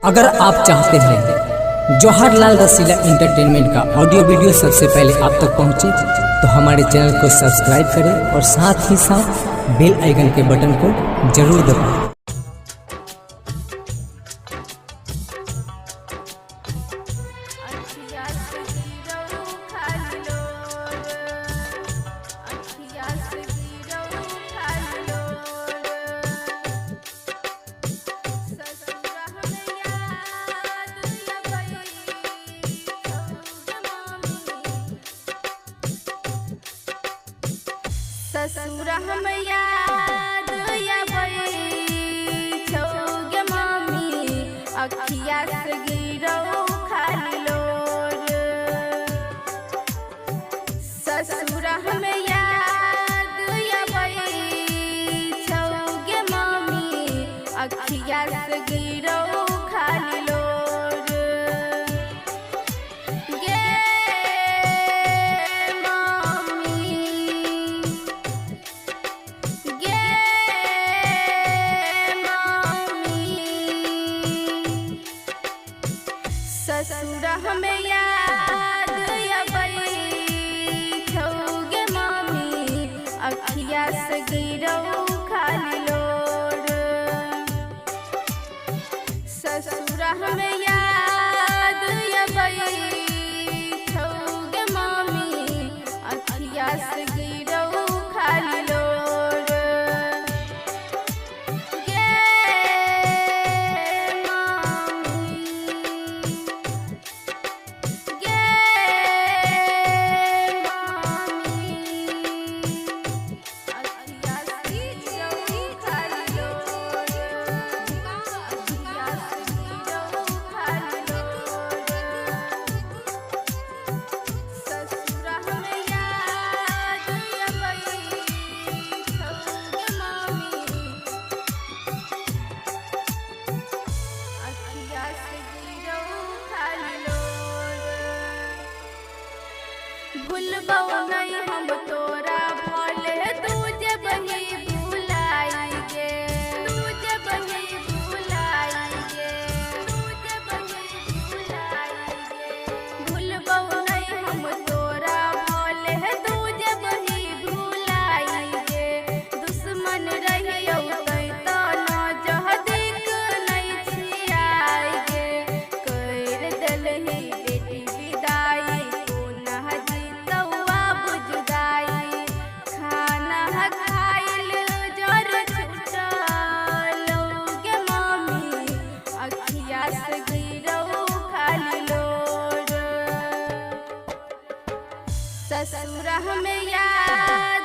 अगर आप चाहते हैं जवाहरलाल रसीला एंटरटेनमेंट का ऑडियो वीडियो सबसे पहले आप तक पहुंचे तो हमारे चैनल को सब्सक्राइब करें और साथ ही साथ बेल आइकन के बटन को जरूर दबाएं। ससुर हम याद अबै छौगे मम्मी अखिया से गिरौ खाली लोर। ससुर हम याद अबै छौगे मम्मी अखिया से गिरौ खाली लोर। ससुर हम याद अबै छौगे मम्मी अखिया से गिरौ खाली लोर। ससुर हम याद अबै छौगे मम्मी अखिया से गिरौ खाली लोर। भूलबौ नहीं हम तोरा भले तू जे बही भुलाई गे, तू जे बही भुलाई गे, तू जे बही भुलाई गे। भूलबौ नहीं हम तोरा भले तू जे बही भुलाई गे। दुश्मन रहियौ तै त न जहदीक नहीं छियाई गे। कर देलही बेटी विदाई ससुर हम याद